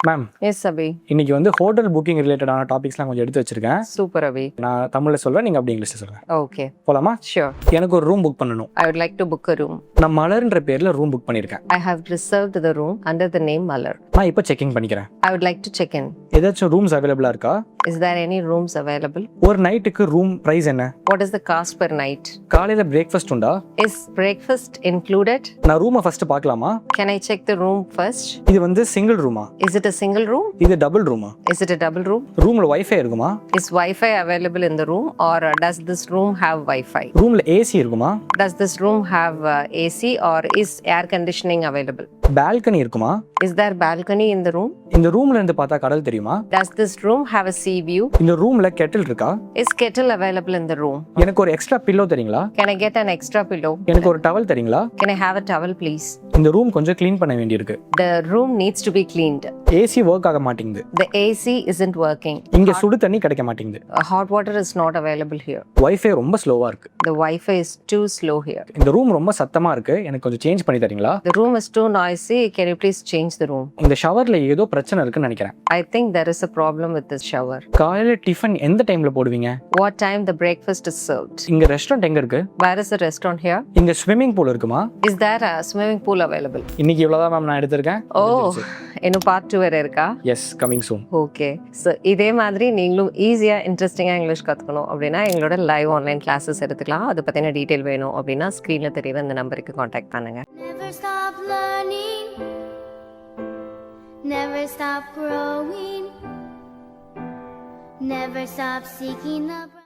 Ma'am yes அபி. இன்னைக்கு வந்து hotel booking ரிலேட்டடான டாபிக்ஸ்லாம் கொஞ்சம் எடுத்து வச்சிருக்கேன். சூப்பர் அபி. நான் தமிழ்ல சொல்றேன், நீங்க அப்படி இங்கிலீஷ்ல சொல்லுங்க. ஓகே, போலாமா? ஷூர். எனக்கு ஒரு ரூம் புக் பண்ணணும். I would like to book a room. நான் மலர்ன்ற பேர்ல ரூம் புக் பண்ணிருக்கேன். I have reserved the room under the name Malar. நான் இப்போ செக்கிங் பண்ணிக்கிறேன். I would like to check in. ஏதாச்சும் ரூம்ஸ் அவைலபிளா இருக்கா? Is there any rooms available? ஒரு நைட்டுக்கு ரூம் பிரைஸ் என்ன? What is the cost per night? காலையில பிரேக்ஃபாஸ்ட் உண்டா? Is breakfast included? நான் ரூமை ஃபர்ஸ்ட் பார்க்கலாமா? Can I check the room first? இது வந்து சிங்கிள் ரூமா? Is it a single room? இது டபுள் ரூமா? Is it a double room? ரூம்ல வைஃபை இருக்குமா? Is Wi-Fi available in the room, or does this room have Wi-Fi? ரூம்ல AC இருக்குமா? Does this room have AC, or is air conditioning available? Balcony இருக்குமா? Is there balcony in the room? இந்த ரூம்ல இருந்து பார்த்தா கடல் தெரியுமா? Does this room have a sea view? இந்த ரூம்ல கெட்டில் இருக்கா? Is kettle available in the room? எனக்கு ஒரு எக்ஸ்ட்ரா பில்லோ தரீங்களா? Can I get an extra pillow? எனக்கு ஒரு டவல் தரீங்களா? Can I have a towel, please? இந்த ரூம் கொஞ்சம் க்ளீன் பண்ண வேண்டியிருக்கு. The room needs to be cleaned. AC work ஆக மாட்டேங்குது. The AC isn't working. இங்க சுடு தண்ணி கிடைக்க மாட்டேங்குது. Hot water is not available here. Wifi ரொம்ப ஸ்லோவா இருக்கு. The Wi-Fi is too slow here. இந்த ரூம் ரொம்ப சத்தமா இருக்கு. எனக்கு கொஞ்சம் சேஞ்ச் பண்ணி தரீங்களா? The room is too noisy. Can you please change the room? இந்த ஷவர்ல ஏதோ பிரச்சனை இருக்குன்னு நினைக்கிறேன். I think there is a problem with this shower. காலையில டிஃபன் எந்த டைம்ல போடுவீங்க? What time the breakfast is served? இங்க ரெஸ்டாரண்ட் எங்க இருக்கு? Where is the restaurant here? இங்க ஸ்விம்மிங் பூல் இருக்குமா? Is there a swimming pool available? இன்னைக்கு இவ்வளவுதான் மேம் நான் எடுத்திருக்கேன். இன்னும் பார்ட் 2 வேற இருக்கா? Yes, coming soon. Okay, so இதே மாதிரி நீங்களும் ஈஸியாக இன்ட்ரெஸ்டிங்காக இங்கிலீஷ் கற்றுக்கணும் அப்படின்னா எங்களோட லைவ் ஆன்லைன் கிளாஸஸ் எடுத்துக்கலாம். அதை பற்றின டீட்டெயில் வேணும் அப்படின்னா ஸ்க்ரீனில் தெரியுற இந்த நம்பருக்கு காண்டாக்ட் பண்ணுங்கள். Never stop learning, never stop growing, never stop seeking the